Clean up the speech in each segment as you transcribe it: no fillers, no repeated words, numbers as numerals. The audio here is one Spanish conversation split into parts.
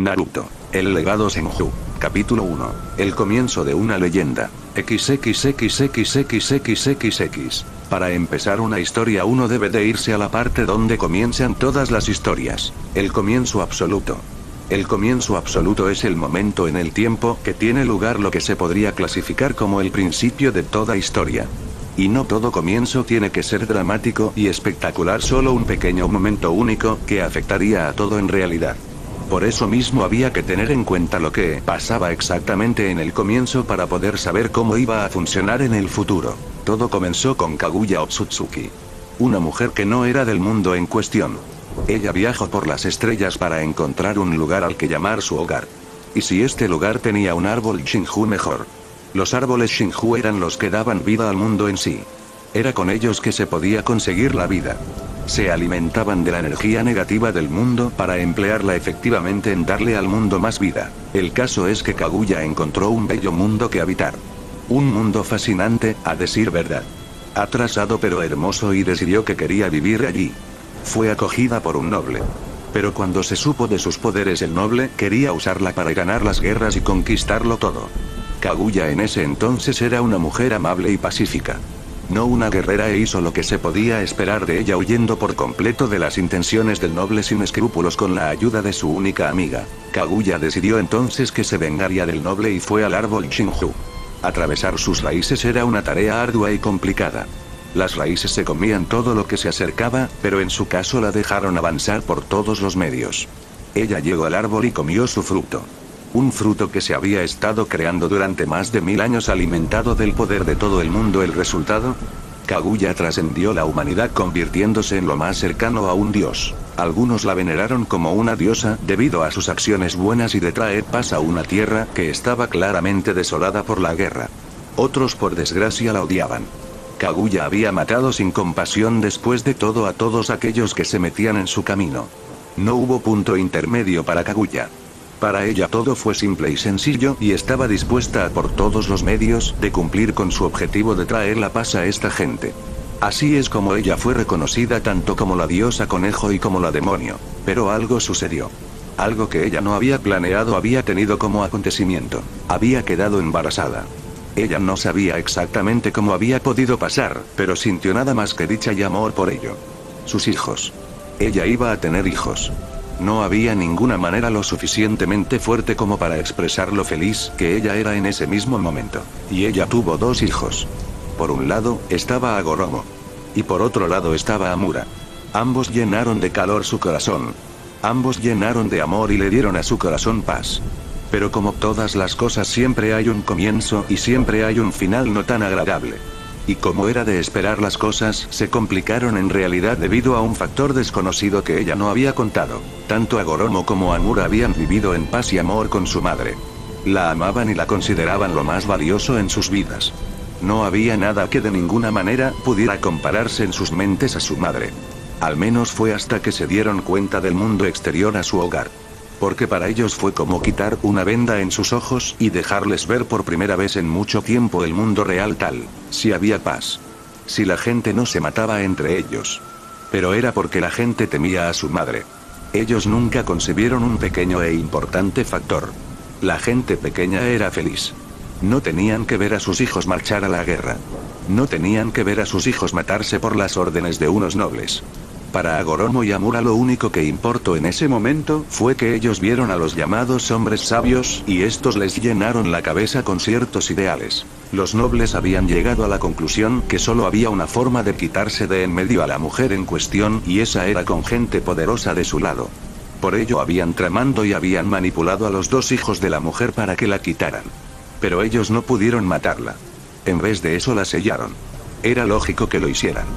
Naruto. El legado Senju. Capítulo 1. El comienzo de una leyenda. XXXXXXXX. Para empezar una historia uno debe de irse a la parte donde comienzan todas las historias. El comienzo absoluto. El comienzo absoluto es el momento en el tiempo que tiene lugar lo que se podría clasificar como el principio de toda historia. Y no todo comienzo tiene que ser dramático y espectacular, solo un pequeño momento único que afectaría a todo en realidad. Por eso mismo había que tener en cuenta lo que pasaba exactamente en el comienzo para poder saber cómo iba a funcionar en el futuro. Todo comenzó con Kaguya Otsutsuki. Una mujer que no era del mundo en cuestión. Ella viajó por las estrellas para encontrar un lugar al que llamar su hogar. Y si este lugar tenía un árbol Shinju, mejor. Los árboles Shinju eran los que daban vida al mundo en sí. Era con ellos que se podía conseguir la vida. Se alimentaban de la energía negativa del mundo para emplearla efectivamente en darle al mundo más vida. El caso es que Kaguya encontró un bello mundo que habitar. Un mundo fascinante, a decir verdad. Atrasado pero hermoso, y decidió que quería vivir allí. Fue acogida por un noble. Pero cuando se supo de sus poderes, el noble quería usarla para ganar las guerras y conquistarlo todo. Kaguya en ese entonces era una mujer amable y pacífica. No una guerrera, e hizo lo que se podía esperar de ella, huyendo por completo de las intenciones del noble sin escrúpulos con la ayuda de su única amiga. Kaguya decidió entonces que se vengaría del noble y fue al árbol Shinju. Atravesar sus raíces era una tarea ardua y complicada. Las raíces se comían todo lo que se acercaba, pero en su caso la dejaron avanzar por todos los medios. Ella llegó al árbol y comió su fruto. Un fruto que se había estado creando durante más de 1000 años, alimentado del poder de todo el mundo. ¿El resultado? Kaguya trascendió la humanidad, convirtiéndose en lo más cercano a un dios. Algunos la veneraron como una diosa debido a sus acciones buenas y de traer paz a una tierra que estaba claramente desolada por la guerra. Otros por desgracia la odiaban. Kaguya había matado sin compasión después de todo a todos aquellos que se metían en su camino. No hubo punto intermedio para Kaguya. Para ella todo fue simple y sencillo, y estaba dispuesta a por todos los medios de cumplir con su objetivo de traer la paz a esta gente. Así es como ella fue reconocida tanto como la diosa conejo y como la demonio. Pero algo sucedió. Algo que ella no había planeado había tenido como acontecimiento. Había quedado embarazada. Ella no sabía exactamente cómo había podido pasar, pero sintió nada más que dicha y amor por ello. Sus hijos. Ella iba a tener hijos. No había ninguna manera lo suficientemente fuerte como para expresar lo feliz que ella era en ese mismo momento. Y ella tuvo 2 hijos. Por un lado, estaba Hagoromo. Y por otro lado estaba Amura. Ambos llenaron de calor su corazón. Ambos llenaron de amor y le dieron a su corazón paz. Pero como todas las cosas, siempre hay un comienzo y siempre hay un final no tan agradable. Y como era de esperar, las cosas se complicaron en realidad debido a un factor desconocido que ella no había contado. Tanto Hagoromo como Amura habían vivido en paz y amor con su madre. La amaban y la consideraban lo más valioso en sus vidas. No había nada que de ninguna manera pudiera compararse en sus mentes a su madre. Al menos fue hasta que se dieron cuenta del mundo exterior a su hogar. Porque para ellos fue como quitar una venda en sus ojos y dejarles ver por primera vez en mucho tiempo el mundo real tal. Si había paz. Si la gente no se mataba entre ellos. Pero era porque la gente temía a su madre. Ellos nunca concebieron un pequeño e importante factor. La gente pequeña era feliz. No tenían que ver a sus hijos marchar a la guerra. No tenían que ver a sus hijos matarse por las órdenes de unos nobles. Para Hagoromo y Amura lo único que importó en ese momento fue que ellos vieron a los llamados hombres sabios, y estos les llenaron la cabeza con ciertos ideales. Los nobles habían llegado a la conclusión que solo había una forma de quitarse de en medio a la mujer en cuestión, y esa era con gente poderosa de su lado. Por ello habían tramado y habían manipulado a los 2 hijos de la mujer para que la quitaran. Pero ellos no pudieron matarla. En vez de eso la sellaron. Era lógico que lo hicieran.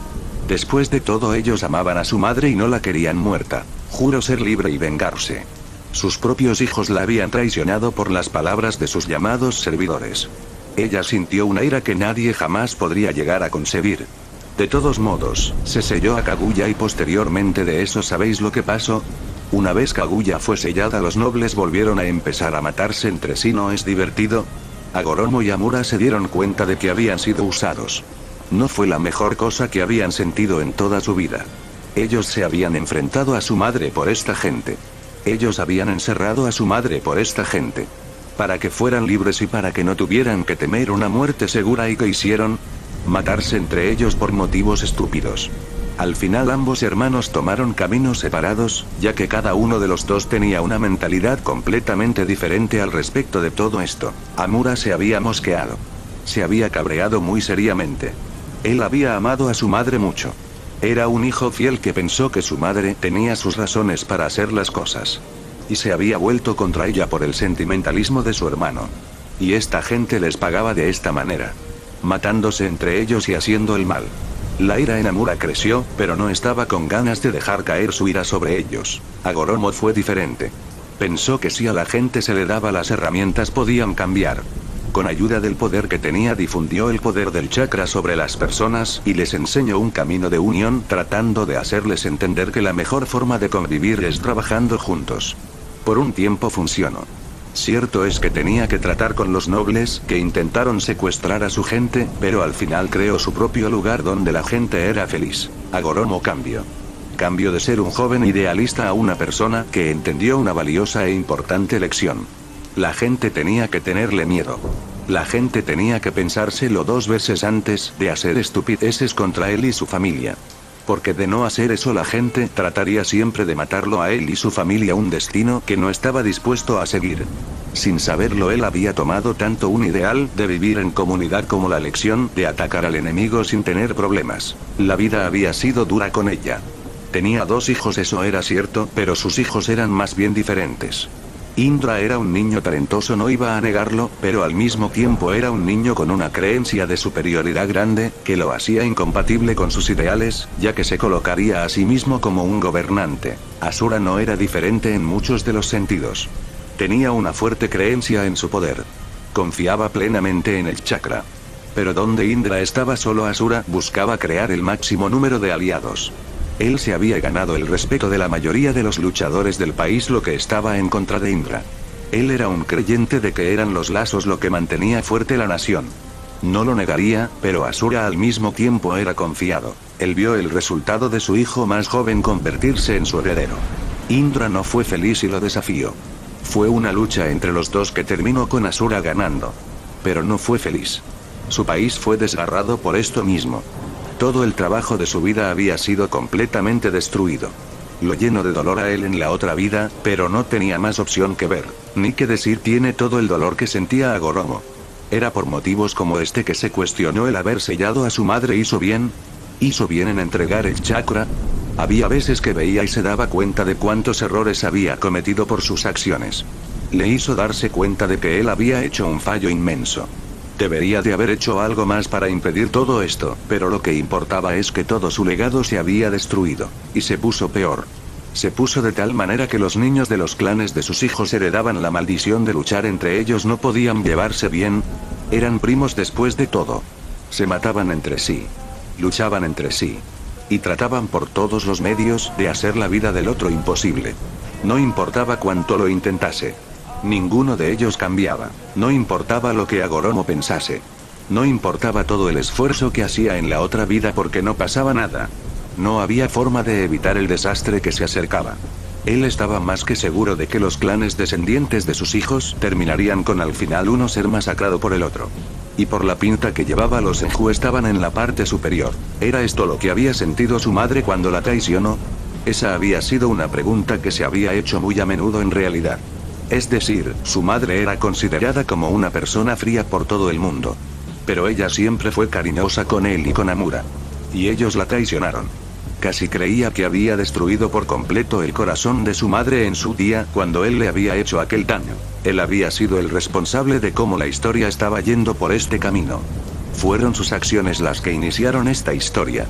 Después de todo, ellos amaban a su madre y no la querían muerta. Juró ser libre y vengarse. Sus propios hijos la habían traicionado por las palabras de sus llamados servidores. Ella sintió una ira que nadie jamás podría llegar a concebir. De todos modos, se selló a Kaguya y posteriormente de eso, ¿sabéis lo que pasó? Una vez Kaguya fue sellada, los nobles volvieron a empezar a matarse entre sí. ¿No es divertido? Hagoromo y Amura se dieron cuenta de que habían sido usados. No fue la mejor cosa que habían sentido en toda su vida. Ellos se habían enfrentado a su madre por esta gente. Ellos habían encerrado a su madre por esta gente. Para que fueran libres y para que no tuvieran que temer una muerte segura. ¿Y qué hicieron? Matarse entre ellos por motivos estúpidos. Al final ambos hermanos tomaron caminos separados, ya que cada uno de los dos tenía una mentalidad completamente diferente al respecto de todo esto. Amura se había mosqueado. Se había cabreado muy seriamente. Él había amado a su madre mucho. Era un hijo fiel que pensó que su madre tenía sus razones para hacer las cosas. Y se había vuelto contra ella por el sentimentalismo de su hermano. Y esta gente les pagaba de esta manera. Matándose entre ellos y haciendo el mal. La ira en Amura creció, pero no estaba con ganas de dejar caer su ira sobre ellos. A Goromo fue diferente. Pensó que si a la gente se le daba las herramientas podían cambiar. Con ayuda del poder que tenía difundió el poder del chakra sobre las personas y les enseñó un camino de unión tratando de hacerles entender que la mejor forma de convivir es trabajando juntos. Por un tiempo funcionó. Cierto es que tenía que tratar con los nobles que intentaron secuestrar a su gente, pero al final creó su propio lugar donde la gente era feliz. A Goromo cambió. Cambio de ser un joven idealista a una persona que entendió una valiosa e importante lección. La gente tenía que tenerle miedo. La gente tenía que pensárselo 2 veces antes de hacer estupideces contra él y su familia. Porque de no hacer eso la gente trataría siempre de matarlo a él y su familia, un destino que no estaba dispuesto a seguir. Sin saberlo él había tomado tanto un ideal de vivir en comunidad como la lección de atacar al enemigo sin tener problemas. La vida había sido dura con ella. Tenía 2 hijos, eso era cierto, pero sus hijos eran más bien diferentes. Indra era un niño talentoso, no iba a negarlo, pero al mismo tiempo era un niño con una creencia de superioridad grande, que lo hacía incompatible con sus ideales, ya que se colocaría a sí mismo como un gobernante. Asura no era diferente en muchos de los sentidos. Tenía una fuerte creencia en su poder. Confiaba plenamente en el chakra. Pero donde Indra estaba solo, Asura buscaba crear el máximo número de aliados. Él se había ganado el respeto de la mayoría de los luchadores del país, lo que estaba en contra de Indra. Él era un creyente de que eran los lazos lo que mantenía fuerte la nación. No lo negaría, pero Asura al mismo tiempo era confiado. Él vio el resultado de su hijo más joven convertirse en su heredero. Indra no fue feliz y lo desafió. Fue una lucha entre los dos que terminó con Asura ganando. Pero no fue feliz. Su país fue desgarrado por esto mismo. Todo el trabajo de su vida había sido completamente destruido. Lo llenó de dolor a él en la otra vida, pero no tenía más opción que ver, ni que decir tiene todo el dolor que sentía a Goromo. Era por motivos como este que se cuestionó el haber sellado a su madre. ¿Hizo bien? ¿Hizo bien en entregar el chakra? Había veces que veía y se daba cuenta de cuántos errores había cometido por sus acciones. Le hizo darse cuenta de que él había hecho un fallo inmenso. Debería de haber hecho algo más para impedir todo esto, pero lo que importaba es que todo su legado se había destruido, y se puso peor. Se puso de tal manera que los niños de los clanes de sus hijos heredaban la maldición de luchar entre ellos, no podían llevarse bien. Eran primos después de todo. Se mataban entre sí. Luchaban entre sí. Y trataban por todos los medios de hacer la vida del otro imposible. No importaba cuánto lo intentase. Ninguno de ellos cambiaba. No importaba lo que Goromo pensase. No importaba todo el esfuerzo que hacía en la otra vida porque no pasaba nada. No había forma de evitar el desastre que se acercaba. Él estaba más que seguro de que los clanes descendientes de sus hijos terminarían con al final uno ser masacrado por el otro. Y por la pinta que llevaba, los Senju estaban en la parte superior. ¿Era esto lo que había sentido su madre cuando la traicionó? Esa había sido una pregunta que se había hecho muy a menudo en realidad. Es decir, su madre era considerada como una persona fría por todo el mundo. Pero ella siempre fue cariñosa con él y con Amura. Y ellos la traicionaron. Casi creía que había destruido por completo el corazón de su madre en su día cuando él le había hecho aquel daño. Él había sido el responsable de cómo la historia estaba yendo por este camino. Fueron sus acciones las que iniciaron esta historia.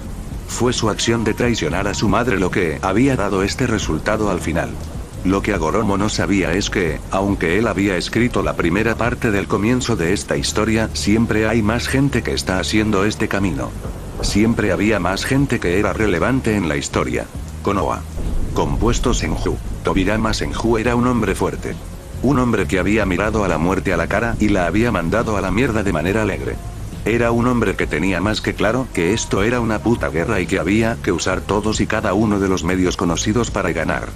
Fue su acción de traicionar a su madre lo que había dado este resultado al final. Lo que Goromo no sabía es que, aunque él había escrito la primera parte del comienzo de esta historia, siempre hay más gente que está haciendo este camino. Siempre había más gente que era relevante en la historia. Konoha. Compuesto Senju. Tobirama Senju era un hombre fuerte. Un hombre que había mirado a la muerte a la cara y la había mandado a la mierda de manera alegre. Era un hombre que tenía más que claro que esto era una puta guerra y que había que usar todos y cada uno de los medios conocidos para ganar.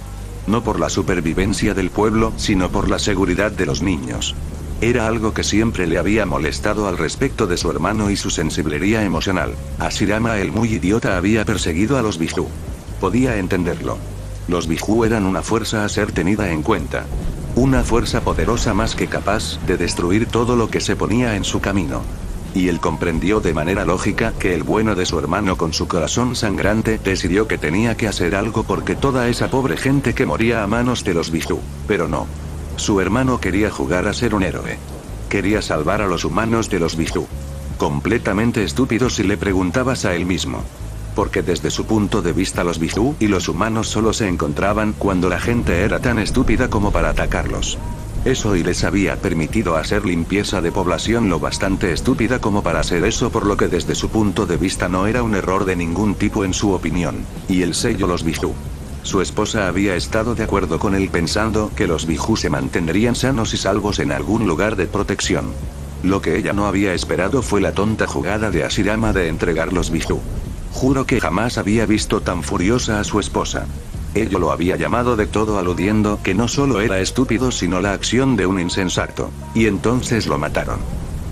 No por la supervivencia del pueblo, sino por la seguridad de los niños. Era algo que siempre le había molestado al respecto de su hermano y su sensiblería emocional. Hashirama el muy idiota había perseguido a los Biju. Podía entenderlo. Los Biju eran una fuerza a ser tenida en cuenta. Una fuerza poderosa más que capaz de destruir todo lo que se ponía en su camino. Y él comprendió de manera lógica que el bueno de su hermano con su corazón sangrante decidió que tenía que hacer algo porque toda esa pobre gente que moría a manos de los Biju. Pero no. Su hermano quería jugar a ser un héroe. Quería salvar a los humanos de los Biju. Completamente estúpido si le preguntabas a él mismo. Porque desde su punto de vista los Biju y los humanos solo se encontraban cuando la gente era tan estúpida como para atacarlos. Eso y les había permitido hacer limpieza de población lo bastante estúpida como para hacer eso, por lo que desde su punto de vista no era un error de ningún tipo en su opinión. Y el sello los Biju. Su esposa había estado de acuerdo con él pensando que los Biju se mantendrían sanos y salvos en algún lugar de protección. Lo que ella no había esperado fue la tonta jugada de Hashirama de entregar los Biju. Juro que jamás había visto tan furiosa a su esposa. Ello lo había llamado de todo aludiendo que no solo era estúpido sino la acción de un insensato. Y entonces lo mataron.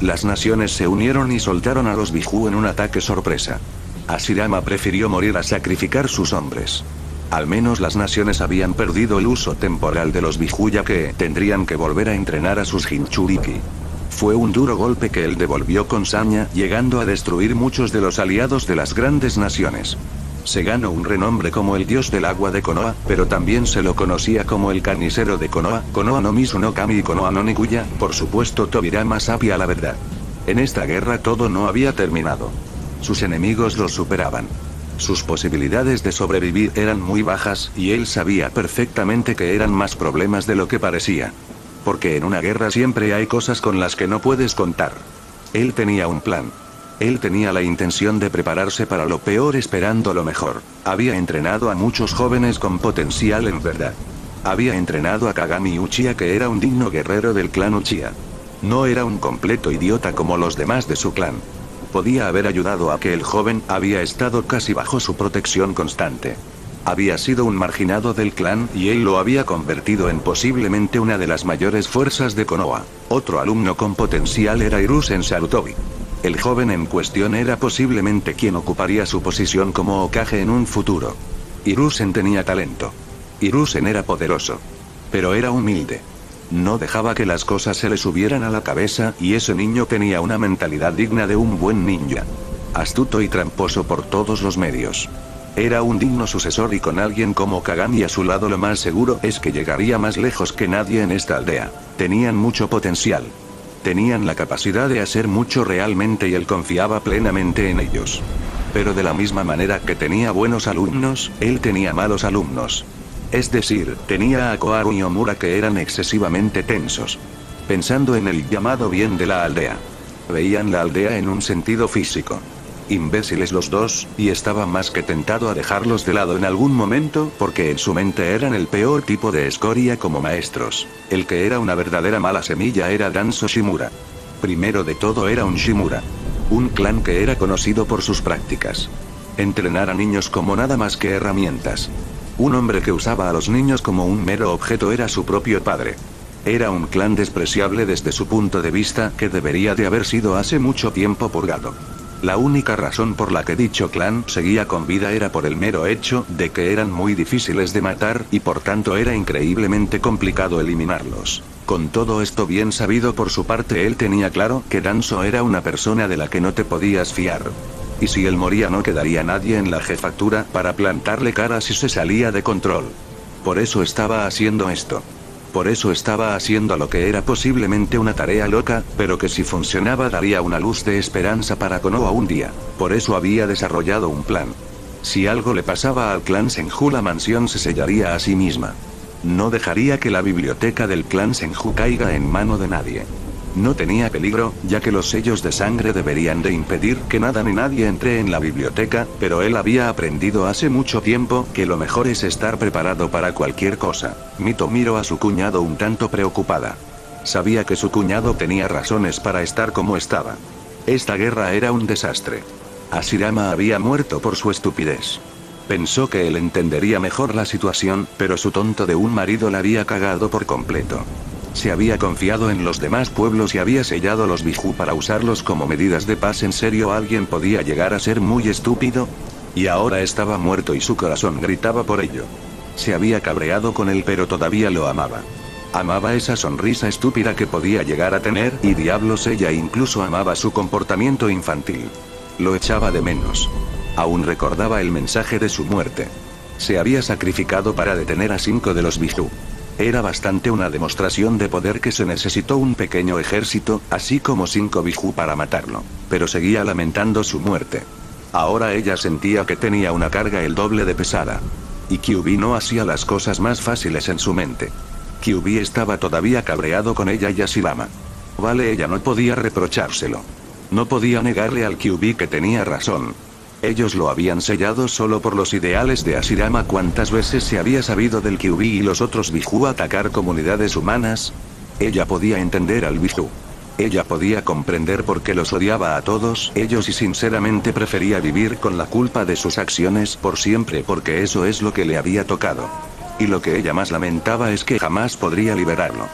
Las naciones se unieron y soltaron a los Biju en un ataque sorpresa. Hashirama prefirió morir a sacrificar sus hombres. Al menos las naciones habían perdido el uso temporal de los Biju, ya que tendrían que volver a entrenar a sus Jinchuriki. Fue un duro golpe que él devolvió con saña, llegando a destruir muchos de los aliados de las grandes naciones. Se ganó un renombre como el dios del agua de Konoha, pero también se lo conocía como el carnicero de Konoha, Konoha no Misu no Kami y Konoha no Niguya, por supuesto Tobirama sabía la verdad. En esta guerra todo no había terminado. Sus enemigos los superaban. Sus posibilidades de sobrevivir eran muy bajas, y él sabía perfectamente que eran más problemas de lo que parecía. Porque en una guerra siempre hay cosas con las que no puedes contar. Él tenía un plan. Él tenía la intención de prepararse para lo peor esperando lo mejor. Había entrenado a muchos jóvenes con potencial en verdad. Había entrenado a Kagami Uchiha, que era un digno guerrero del clan Uchiha. No era un completo idiota como los demás de su clan. Podía haber ayudado a que el joven había estado casi bajo su protección constante. Había sido un marginado del clan y él lo había convertido en posiblemente una de las mayores fuerzas de Konoha. Otro alumno con potencial era Hiruzen Sarutobi. El joven en cuestión era posiblemente quien ocuparía su posición como Hokage en un futuro. Hiruzen tenía talento. Hiruzen era poderoso. Pero era humilde. No dejaba que las cosas se le subieran a la cabeza, y ese niño tenía una mentalidad digna de un buen ninja. Astuto y tramposo por todos los medios. Era un digno sucesor, y con alguien como Kagami a su lado lo más seguro es que llegaría más lejos que nadie en esta aldea. Tenían mucho potencial. Tenían la capacidad de hacer mucho realmente y él confiaba plenamente en ellos. Pero de la misma manera que tenía buenos alumnos, él tenía malos alumnos. Es decir, tenía a Koharu y Omura que eran excesivamente tensos. Pensando en el llamado bien de la aldea. Veían la aldea en un sentido físico. Imbéciles los dos, y estaba más que tentado a dejarlos de lado en algún momento, porque en su mente eran el peor tipo de escoria como maestros. El que era una verdadera mala semilla era Danzo Shimura. Primero de todo era un Shimura. Un clan que era conocido por sus prácticas. Entrenar a niños como nada más que herramientas. Un hombre que usaba a los niños como un mero objeto era su propio padre. Era un clan despreciable desde su punto de vista, que debería de haber sido hace mucho tiempo purgado. La única razón por la que dicho clan seguía con vida era por el mero hecho de que eran muy difíciles de matar, y por tanto era increíblemente complicado eliminarlos. Con todo esto bien sabido por su parte, él tenía claro que Danzo era una persona de la que no te podías fiar. Y si él moría no quedaría nadie en la jefatura para plantarle cara si se salía de control. Por eso estaba haciendo esto. Por eso estaba haciendo lo que era posiblemente una tarea loca, pero que si funcionaba daría una luz de esperanza para Konoha un día. Por eso había desarrollado un plan. Si algo le pasaba al clan Senju, la mansión se sellaría a sí misma. No dejaría que la biblioteca del clan Senju caiga en mano de nadie. No tenía peligro, ya que los sellos de sangre deberían de impedir que nada ni nadie entre en la biblioteca, pero él había aprendido hace mucho tiempo que lo mejor es estar preparado para cualquier cosa. Mito miró a su cuñado un tanto preocupada. Sabía que su cuñado tenía razones para estar como estaba. Esta guerra era un desastre. Hashirama había muerto por su estupidez. Pensó que él entendería mejor la situación, pero su tonto de un marido la había cagado por completo. Se había confiado en los demás pueblos y había sellado los Biju para usarlos como medidas de paz. ¿En serio alguien podía llegar a ser muy estúpido? Y ahora estaba muerto y su corazón gritaba por ello. Se había cabreado con él, pero todavía lo amaba. Amaba esa sonrisa estúpida que podía llegar a tener, y diablos, ella incluso amaba su comportamiento infantil. Lo echaba de menos. Aún recordaba el mensaje de su muerte. Se había sacrificado para detener a 5 de los Biju. Era bastante una demostración de poder que se necesitó un pequeño ejército, así como 5 Biju para matarlo. Pero seguía lamentando su muerte. Ahora ella sentía que tenía una carga el doble de pesada. Y Kyuubi no hacía las cosas más fáciles en su mente. Kyuubi estaba todavía cabreado con ella y Hashirama. Vale, ella no podía reprochárselo. No podía negarle al Kyuubi que tenía razón. Ellos lo habían sellado solo por los ideales de Hashirama. ¿Cuántas veces se había sabido del Kyuubi y los otros Biju atacar comunidades humanas? Ella podía entender al Biju. Ella podía comprender por qué los odiaba a todos ellos y sinceramente prefería vivir con la culpa de sus acciones por siempre, porque eso es lo que le había tocado. Y lo que ella más lamentaba es que jamás podría liberarlo.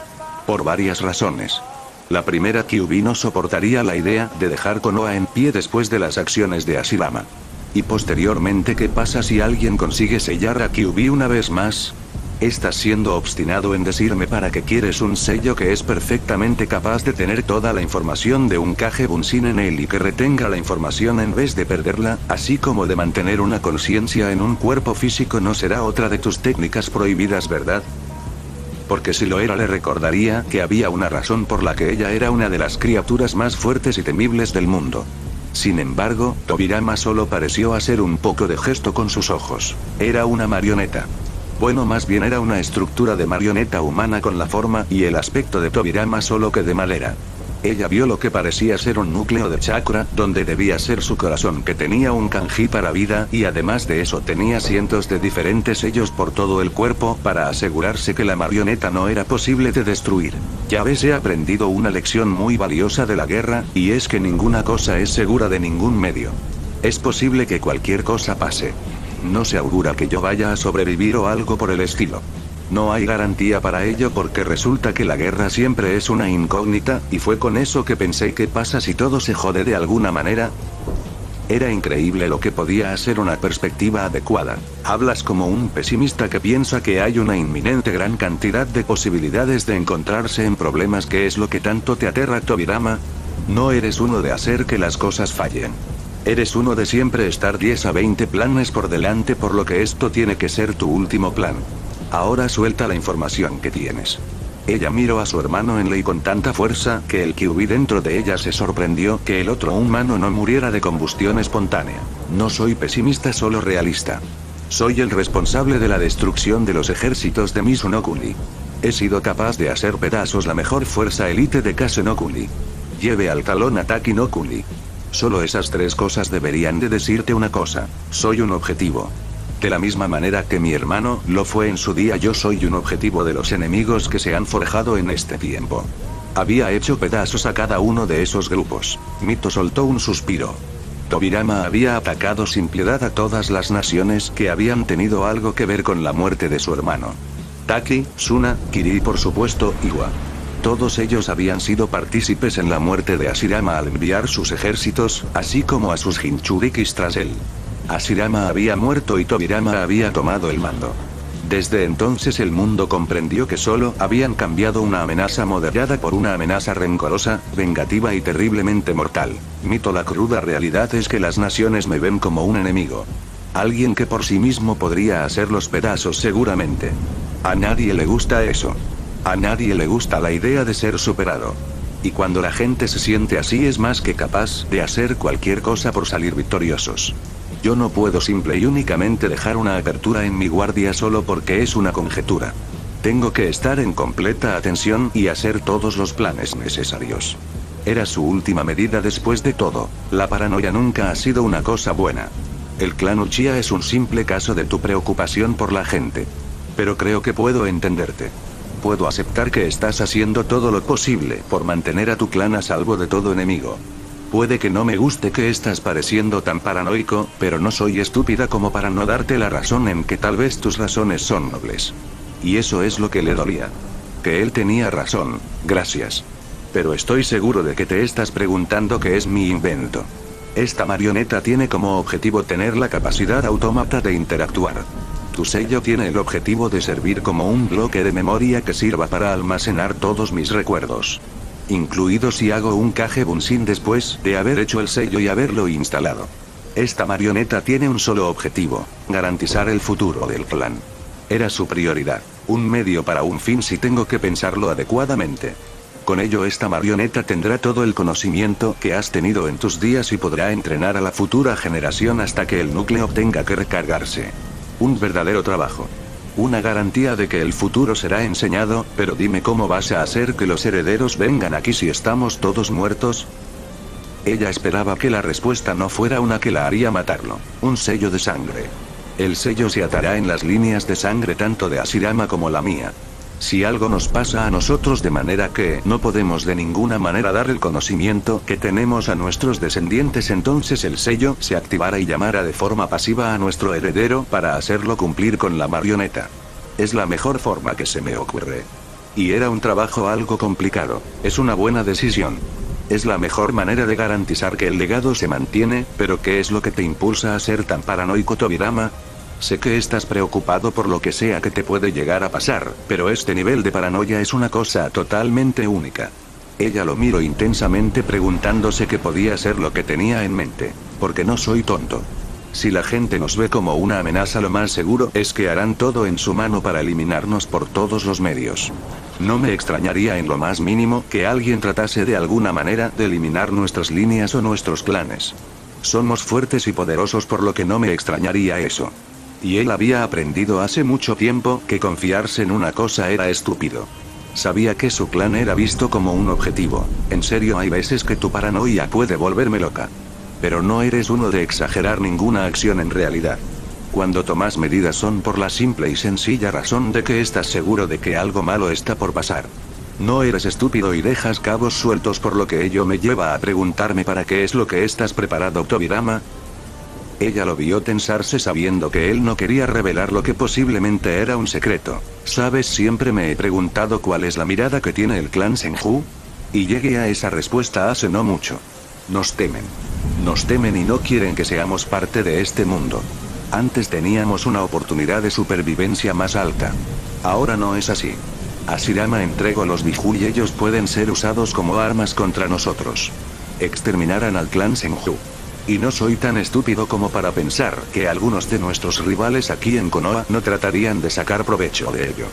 Por varias razones. La primera, Kyuubi no soportaría la idea de dejar Konoha en pie después de las acciones de Hashirama. Y posteriormente, ¿qué pasa si alguien consigue sellar a Kyuubi una vez más? Estás siendo obstinado en decirme para qué quieres un sello que es perfectamente capaz de tener toda la información de un Kage Bunshin en él y que retenga la información en vez de perderla, así como de mantener una conciencia en un cuerpo físico. No será otra de tus técnicas prohibidas, ¿verdad? Porque si lo era, le recordaría que había una razón por la que ella era una de las criaturas más fuertes y temibles del mundo. Sin embargo, Tobirama solo pareció hacer un poco de gesto con sus ojos. Era una marioneta. Bueno, más bien era una estructura de marioneta humana con la forma y el aspecto de Tobirama, solo que de madera. Ella vio lo que parecía ser un núcleo de chakra, donde debía ser su corazón, que tenía un kanji para vida, y además de eso tenía cientos de diferentes sellos por todo el cuerpo, para asegurarse que la marioneta no era posible de destruir. Ya ves, he aprendido una lección muy valiosa de la guerra, y es que ninguna cosa es segura de ningún medio. Es posible que cualquier cosa pase. No se augura que yo vaya a sobrevivir o algo por el estilo. No hay garantía para ello, porque resulta que la guerra siempre es una incógnita, y fue con eso que pensé: ¿qué pasa si todo se jode de alguna manera? Era increíble lo que podía hacer una perspectiva adecuada. Hablas como un pesimista que piensa que hay una inminente gran cantidad de posibilidades de encontrarse en problemas. ¿Qué es lo que tanto te aterra, Tobirama? No eres uno de hacer que las cosas fallen. Eres uno de siempre estar 10 a 20 planes por delante, por lo que esto tiene que ser tu último plan. Ahora suelta la información que tienes. Ella miró a su hermano Enlei con tanta fuerza que el Kyuubi dentro de ella se sorprendió que el otro humano no muriera de combustión espontánea. No soy pesimista, solo realista. Soy el responsable de la destrucción de los ejércitos de Mizunokuni. He sido capaz de hacer pedazos la mejor fuerza élite de Kasenokuni. Lleve al talón a Taki no Kuni. Solo esas 3 cosas deberían de decirte una cosa: soy un objetivo. De la misma manera que mi hermano lo fue en su día, yo soy un objetivo de los enemigos que se han forjado en este tiempo. Había hecho pedazos a cada uno de esos grupos. Mito soltó un suspiro. Tobirama había atacado sin piedad a todas las naciones que habían tenido algo que ver con la muerte de su hermano. Taki, Suna, Kiri y por supuesto, Iwa. Todos ellos habían sido partícipes en la muerte de Hashirama al enviar sus ejércitos, así como a sus Jinchurikis tras él. Hashirama había muerto y Tobirama había tomado el mando. Desde entonces el mundo comprendió que solo habían cambiado una amenaza moderada por una amenaza rencorosa, vengativa y terriblemente mortal. Mito, la cruda realidad es que las naciones me ven como un enemigo. Alguien que por sí mismo podría hacer los pedazos seguramente. A nadie le gusta eso. A nadie le gusta la idea de ser superado. Y cuando la gente se siente así, es más que capaz de hacer cualquier cosa por salir victoriosos. Yo no puedo simple y únicamente dejar una apertura en mi guardia solo porque es una conjetura. Tengo que estar en completa atención y hacer todos los planes necesarios. Era su última medida después de todo. La paranoia nunca ha sido una cosa buena. El clan Uchiha es un simple caso de tu preocupación por la gente. Pero creo que puedo entenderte. Puedo aceptar que estás haciendo todo lo posible por mantener a tu clan a salvo de todo enemigo. Puede que no me guste que estás pareciendo tan paranoico, pero no soy estúpida como para no darte la razón en que tal vez tus razones son nobles. Y eso es lo que le dolía. Que él tenía razón, gracias. Pero estoy seguro de que te estás preguntando qué es mi invento. Esta marioneta tiene como objetivo tener la capacidad autómata de interactuar. Tu sello tiene el objetivo de servir como un bloque de memoria que sirva para almacenar todos mis recuerdos. Incluido si hago un caje Bunsin después de haber hecho el sello y haberlo instalado. Esta marioneta tiene un solo objetivo, garantizar el futuro del clan. Era su prioridad, un medio para un fin si tengo que pensarlo adecuadamente. Con ello esta marioneta tendrá todo el conocimiento que has tenido en tus días y podrá entrenar a la futura generación hasta que el núcleo tenga que recargarse. Un verdadero trabajo. Una garantía de que el futuro será enseñado, pero dime cómo vas a hacer que los herederos vengan aquí si estamos todos muertos. Ella esperaba que la respuesta no fuera una que la haría matarlo, un sello de sangre. El sello se atará en las líneas de sangre tanto de Hashirama como la mía. Si algo nos pasa a nosotros de manera que no podemos de ninguna manera dar el conocimiento que tenemos a nuestros descendientes, entonces el sello se activará y llamará de forma pasiva a nuestro heredero para hacerlo cumplir con la marioneta. Es la mejor forma que se me ocurre. Y era un trabajo algo complicado, es una buena decisión. Es la mejor manera de garantizar que el legado se mantiene, pero ¿qué es lo que te impulsa a ser tan paranoico, Tobirama? Sé que estás preocupado por lo que sea que te puede llegar a pasar, pero este nivel de paranoia es una cosa totalmente única. Ella lo miró intensamente preguntándose qué podía ser lo que tenía en mente, porque no soy tonto. Si la gente nos ve como una amenaza, lo más seguro es que harán todo en su mano para eliminarnos por todos los medios. No me extrañaría en lo más mínimo que alguien tratase de alguna manera de eliminar nuestras líneas o nuestros clanes. Somos fuertes y poderosos, por lo que no me extrañaría eso. Y él había aprendido hace mucho tiempo que confiarse en una cosa era estúpido. Sabía que su clan era visto como un objetivo. En serio, hay veces que tu paranoia puede volverme loca. Pero no eres uno de exagerar ninguna acción en realidad. Cuando tomas medidas son por la simple y sencilla razón de que estás seguro de que algo malo está por pasar. No eres estúpido y dejas cabos sueltos, por lo que ello me lleva a preguntarme para qué es lo que estás preparado, Tobirama. Ella lo vio tensarse sabiendo que él no quería revelar lo que posiblemente era un secreto. ¿Sabes? Siempre me he preguntado cuál es la mirada que tiene el clan Senju. Y llegué a esa respuesta hace no mucho. Nos temen. Nos temen y no quieren que seamos parte de este mundo. Antes teníamos una oportunidad de supervivencia más alta. Ahora no es así. Hashirama entregó los Biju y ellos pueden ser usados como armas contra nosotros. Exterminarán al clan Senju. Y no soy tan estúpido como para pensar que algunos de nuestros rivales aquí en Konoha no tratarían de sacar provecho de ello.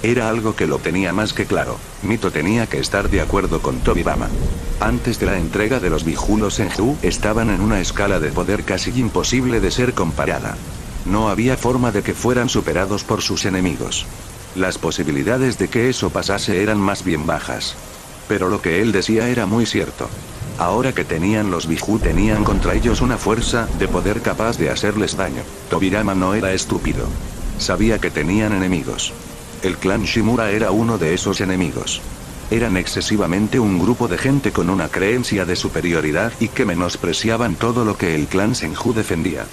Era algo que lo tenía más que claro. Mito tenía que estar de acuerdo con Tobirama. Antes de la entrega de los Biju, los Senju estaban en una escala de poder casi imposible de ser comparada. No había forma de que fueran superados por sus enemigos. Las posibilidades de que eso pasase eran más bien bajas. Pero lo que él decía era muy cierto. Ahora que tenían los Biju, tenían contra ellos una fuerza de poder capaz de hacerles daño. Tobirama no era estúpido. Sabía que tenían enemigos. El clan Shimura era uno de esos enemigos. Eran excesivamente un grupo de gente con una creencia de superioridad y que menospreciaban todo lo que el clan Senju defendía.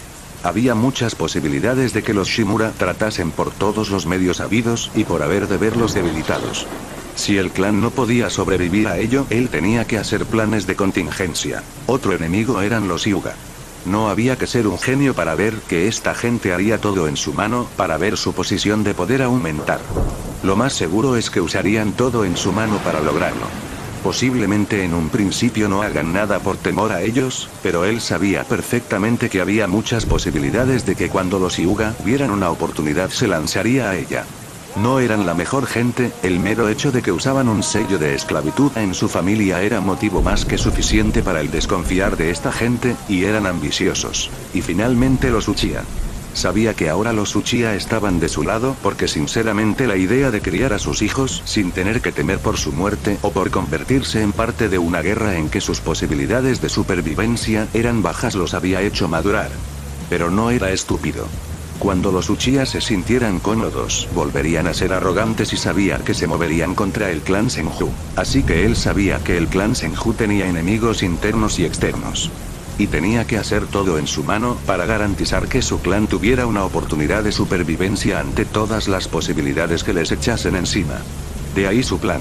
Había muchas posibilidades de que los Shimura tratasen por todos los medios habidos y por haber de verlos debilitados. Si el clan no podía sobrevivir a ello, él tenía que hacer planes de contingencia. Otro enemigo eran los Hyuga. No había que ser un genio para ver que esta gente haría todo en su mano para ver su posición de poder aumentar. Lo más seguro es que usarían todo en su mano para lograrlo. Posiblemente en un principio no hagan nada por temor a ellos, pero él sabía perfectamente que había muchas posibilidades de que cuando los Hyuga vieran una oportunidad se lanzaría a ella. No eran la mejor gente, el mero hecho de que usaban un sello de esclavitud en su familia era motivo más que suficiente para el desconfiar de esta gente, y eran ambiciosos. Y finalmente los Uchiha. Sabía que ahora los Uchiha estaban de su lado porque sinceramente la idea de criar a sus hijos sin tener que temer por su muerte o por convertirse en parte de una guerra en que sus posibilidades de supervivencia eran bajas los había hecho madurar. Pero no era estúpido. Cuando los Uchiha se sintieran cómodos, volverían a ser arrogantes y sabía que se moverían contra el clan Senju. Así que él sabía que el clan Senju tenía enemigos internos y externos. Y tenía que hacer todo en su mano para garantizar que su clan tuviera una oportunidad de supervivencia ante todas las posibilidades que les echasen encima. De ahí su plan.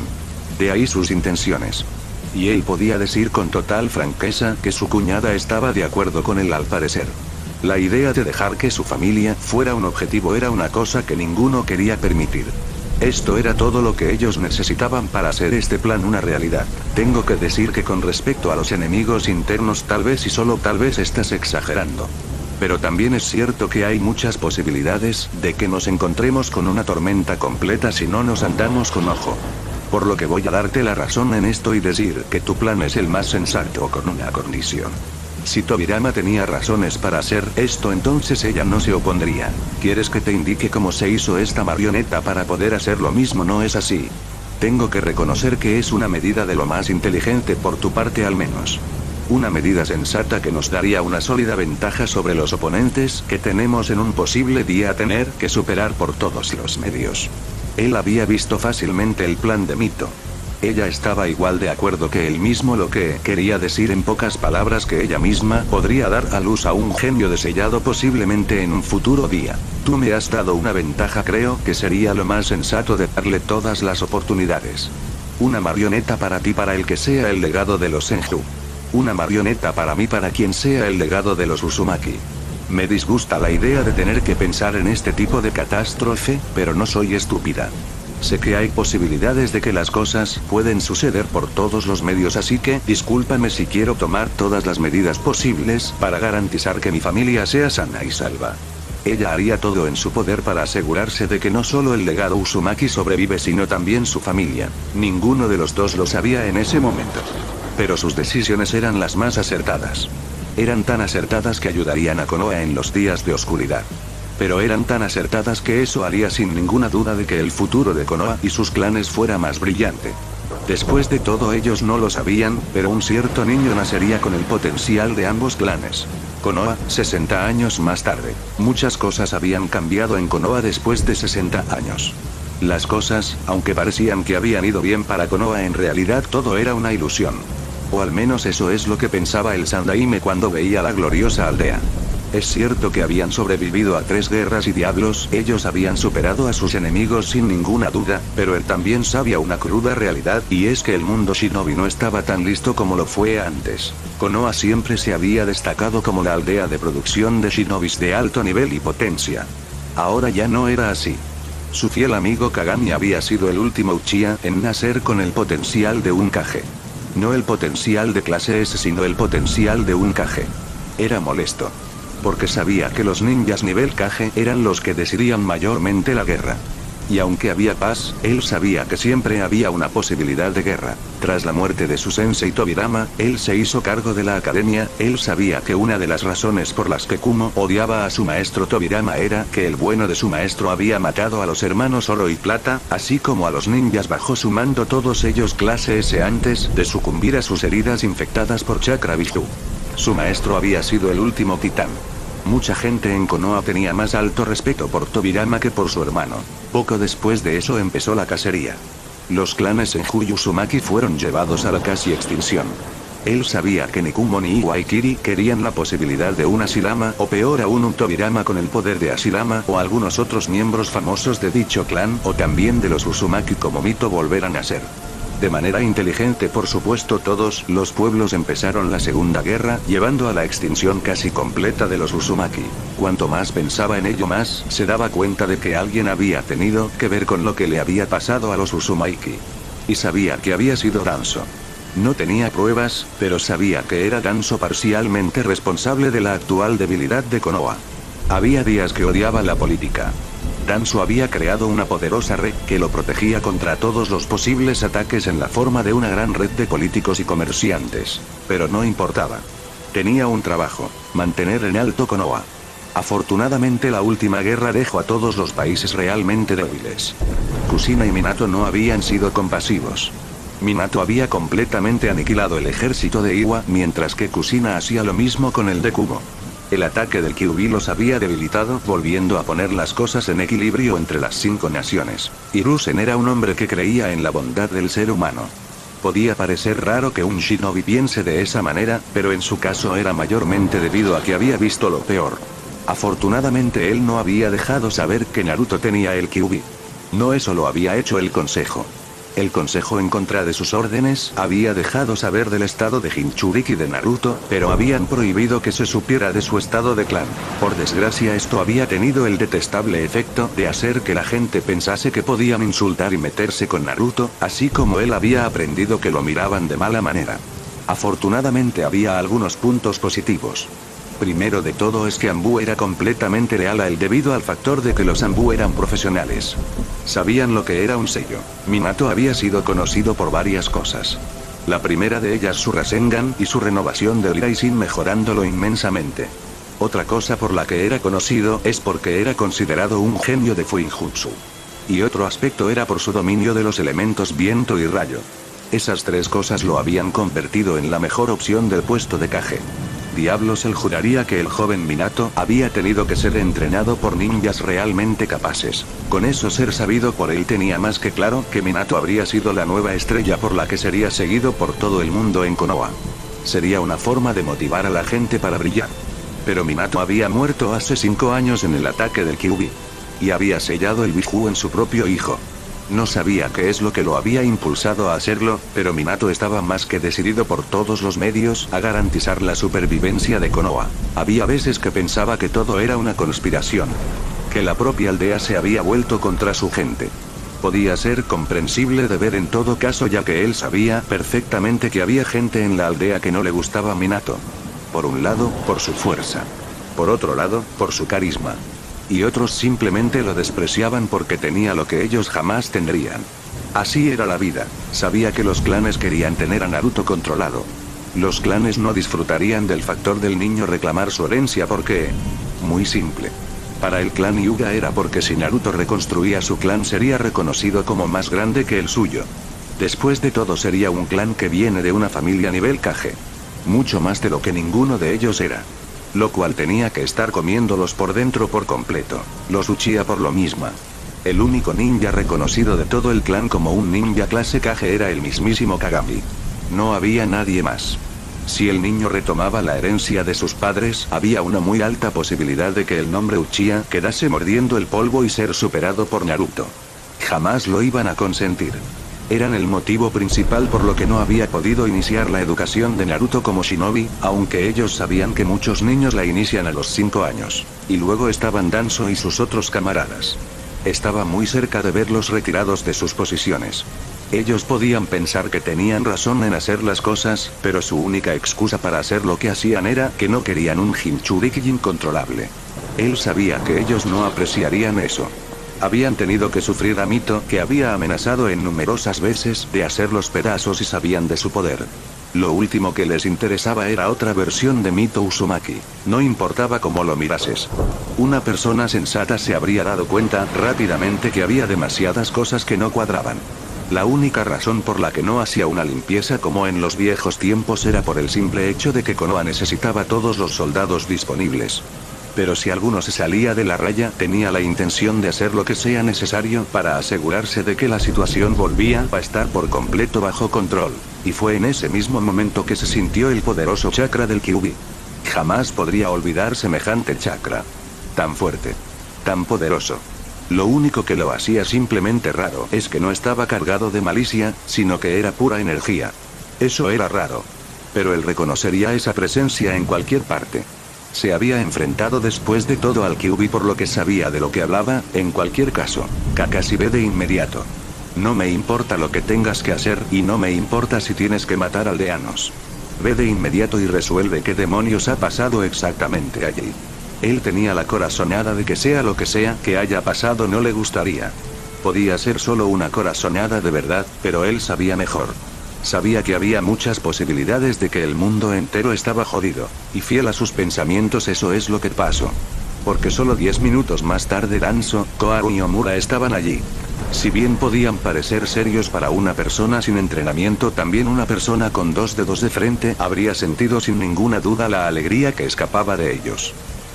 De ahí sus intenciones. Y él podía decir con total franqueza que su cuñada estaba de acuerdo con él al parecer. La idea de dejar que su familia fuera un objetivo era una cosa que ninguno quería permitir. Esto era todo lo que ellos necesitaban para hacer este plan una realidad. Tengo que decir que con respecto a los enemigos internos tal vez y solo tal vez estás exagerando. Pero también es cierto que hay muchas posibilidades de que nos encontremos con una tormenta completa si no nos andamos con ojo. Por lo que voy a darte la razón en esto y decir que tu plan es el más sensato con una condición. Si Tobirama tenía razones para hacer esto, entonces ella no se opondría. ¿Quieres que te indique cómo se hizo esta marioneta para poder hacer lo mismo? No es así. Tengo que reconocer que es una medida de lo más inteligente por tu parte al menos. Una medida sensata que nos daría una sólida ventaja sobre los oponentes que tenemos en un posible día a tener que superar por todos los medios. Él había visto fácilmente el plan de Mito. Ella estaba igual de acuerdo que él mismo, lo que quería decir en pocas palabras que ella misma podría dar a luz a un genio desellado posiblemente en un futuro día. Tú me has dado una ventaja, creo que sería lo más sensato de darle todas las oportunidades. Una marioneta para ti para el que sea el legado de los Senju. Una marioneta para mí para quien sea el legado de los Uzumaki. Me disgusta la idea de tener que pensar en este tipo de catástrofe, pero no soy estúpida. Sé que hay posibilidades de que las cosas pueden suceder por todos los medios, así que discúlpame si quiero tomar todas las medidas posibles para garantizar que mi familia sea sana y salva. Ella haría todo en su poder para asegurarse de que no solo el legado Uzumaki sobrevive sino también su familia. Ninguno de los dos lo sabía en ese momento. Pero sus decisiones eran las más acertadas. Eran tan acertadas que ayudarían a Konoha en los días de oscuridad. Pero eran tan acertadas que eso haría sin ninguna duda de que el futuro de Konoha y sus clanes fuera más brillante. Después de todo, ellos no lo sabían, pero un cierto niño nacería con el potencial de ambos clanes. Konoha, 60 años más tarde. Muchas cosas habían cambiado en Konoha después de 60 años. Las cosas, aunque parecían que habían ido bien para Konoha, en realidad todo era una ilusión. O al menos eso es lo que pensaba el Sandaime cuando veía la gloriosa aldea. Es cierto que habían sobrevivido a 3 guerras y diablos, ellos habían superado a sus enemigos sin ninguna duda, pero él también sabía una cruda realidad, y es que el mundo shinobi no estaba tan listo como lo fue antes. Konoha siempre se había destacado como la aldea de producción de shinobis de alto nivel y potencia. Ahora ya no era así. Su fiel amigo Kagami había sido el último Uchiha en nacer con el potencial de un Kage. No el potencial de clase S, sino el potencial de un Kage. Era molesto. Porque sabía que los ninjas nivel Kage eran los que decidían mayormente la guerra. Y aunque había paz, él sabía que siempre había una posibilidad de guerra. Tras la muerte de su sensei Tobirama, él se hizo cargo de la academia. Él sabía que una de las razones por las que Kumo odiaba a su maestro Tobirama era que el bueno de su maestro había matado a los hermanos Oro y Plata, así como a los ninjas bajo su mando, todos ellos clase S, antes de sucumbir a sus heridas infectadas por Chakra Biju. Su maestro había sido el último titán. Mucha gente en Konoha tenía más alto respeto por Tobirama que por su hermano. Poco después de eso empezó la cacería. Los clanes Senju y Uzumaki fueron llevados a la casi extinción. Él sabía que ni Kumo ni Iwaikiri querían la posibilidad de un Hashirama, o peor aún un Tobirama con el poder de Hashirama, o algunos otros miembros famosos de dicho clan, o también de los Uzumaki como Mito volveran a ser. De manera inteligente, por supuesto, todos los pueblos empezaron la Segunda Guerra, llevando a la extinción casi completa de los Uzumaki. Cuanto más pensaba en ello, más se daba cuenta de que alguien había tenido que ver con lo que le había pasado a los Uzumaki. Y sabía que había sido Danzo. No tenía pruebas, pero sabía que era Danzo parcialmente responsable de la actual debilidad de Konoha. Había días que odiaba la política. Danzo había creado una poderosa red que lo protegía contra todos los posibles ataques en la forma de una gran red de políticos y comerciantes. Pero no importaba. Tenía un trabajo: mantener en alto Konoha. Afortunadamente la última guerra dejó a todos los países realmente débiles. Kushina y Minato no habían sido compasivos. Minato había completamente aniquilado el ejército de Iwa, mientras que Kushina hacía lo mismo con el de Kumo. El ataque del Kyuubi los había debilitado, volviendo a poner las cosas en equilibrio entre las 5 naciones. Hiruzen era un hombre que creía en la bondad del ser humano. Podía parecer raro que un shinobi piense de esa manera, pero en su caso era mayormente debido a que había visto lo peor. Afortunadamente él no había dejado saber que Naruto tenía el Kyuubi. No, eso lo había hecho el consejo. El consejo, en contra de sus órdenes, había dejado saber del estado de Jinchuriki de Naruto, pero habían prohibido que se supiera de su estado de clan. Por desgracia, esto había tenido el detestable efecto de hacer que la gente pensase que podían insultar y meterse con Naruto, así como él había aprendido que lo miraban de mala manera. Afortunadamente había algunos puntos positivos. Primero de todo es que Anbu era completamente leal a él debido al factor de que los Anbu eran profesionales. Sabían lo que era un sello. Minato había sido conocido por varias cosas. La primera de ellas su Rasengan y su renovación del Raisen mejorándolo inmensamente. Otra cosa por la que era conocido es porque era considerado un genio de Fuinjutsu. Y otro aspecto era por su dominio de los elementos viento y rayo. Esas 3 cosas lo habían convertido en la mejor opción del puesto de Kage. Diablos, él juraría que el joven Minato había tenido que ser entrenado por ninjas realmente capaces. Con eso ser sabido por él tenía más que claro que Minato habría sido la nueva estrella por la que sería seguido por todo el mundo en Konoha. Sería una forma de motivar a la gente para brillar. Pero Minato había muerto hace 5 años en el ataque del Kyuubi. Y había sellado el Biju en su propio hijo. No sabía qué es lo que lo había impulsado a hacerlo, pero Minato estaba más que decidido por todos los medios a garantizar la supervivencia de Konoha. Había veces que pensaba que todo era una conspiración. Que la propia aldea se había vuelto contra su gente. Podía ser comprensible de ver en todo caso, ya que él sabía perfectamente que había gente en la aldea que no le gustaba a Minato. Por un lado, por su fuerza. Por otro lado, por su carisma. Y otros simplemente lo despreciaban porque tenía lo que ellos jamás tendrían. Así era la vida. Sabía que los clanes querían tener a Naruto controlado. Los clanes no disfrutarían del factor del niño reclamar su herencia porque... Muy simple. Para el clan Hyuga era porque si Naruto reconstruía su clan sería reconocido como más grande que el suyo. Después de todo sería un clan que viene de una familia nivel Kage. Mucho más de lo que ninguno de ellos era. Lo cual tenía que estar comiéndolos por dentro por completo. Los Uchiha por lo mismo. El único ninja reconocido de todo el clan como un ninja clase Kage era el mismísimo Kagami. No había nadie más. Si el niño retomaba la herencia de sus padres, había una muy alta posibilidad de que el nombre Uchiha quedase mordiendo el polvo y ser superado por Naruto. Jamás lo iban a consentir. Eran el motivo principal por lo que no había podido iniciar la educación de Naruto como shinobi, aunque ellos sabían que muchos niños la inician a los 5 años. Y luego estaban Danzo y sus otros camaradas. Estaba muy cerca de verlos retirados de sus posiciones. Ellos podían pensar que tenían razón en hacer las cosas, pero su única excusa para hacer lo que hacían era que no querían un Jinchuriki incontrolable. Él sabía que ellos no apreciarían eso. Habían tenido que sufrir a Mito, que había amenazado en numerosas veces de hacerlos pedazos y sabían de su poder. Lo último que les interesaba era otra versión de Mito Uzumaki. No importaba cómo lo mirases. Una persona sensata se habría dado cuenta rápidamente que había demasiadas cosas que no cuadraban. La única razón por la que no hacía una limpieza como en los viejos tiempos era por el simple hecho de que Konoha necesitaba todos los soldados disponibles. Pero si alguno se salía de la raya, tenía la intención de hacer lo que sea necesario para asegurarse de que la situación volvía a estar por completo bajo control. Y fue en ese mismo momento que se sintió el poderoso chakra del Kyuubi. Jamás podría olvidar semejante chakra. Tan fuerte. Tan poderoso. Lo único que lo hacía simplemente raro es que no estaba cargado de malicia, sino que era pura energía. Eso era raro. Pero él reconocería esa presencia en cualquier parte. Se había enfrentado después de todo al Kyuubi por lo que sabía de lo que hablaba, en cualquier caso. Kakashi ve de inmediato. No me importa lo que tengas que hacer y no me importa si tienes que matar aldeanos. Ve de inmediato y resuelve qué demonios ha pasado exactamente allí. Él tenía la corazonada de que sea lo que sea que haya pasado no le gustaría. Podía ser solo una corazonada de verdad, pero él sabía mejor. Sabía que había muchas posibilidades de que el mundo entero estaba jodido, y fiel a sus pensamientos eso es lo que pasó. Porque solo 10 minutos más tarde Danzo, Koharu y Omura estaban allí. Si bien podían parecer serios para una persona sin entrenamiento, también una persona con 2 dedos de frente habría sentido sin ninguna duda la alegría que escapaba de ellos.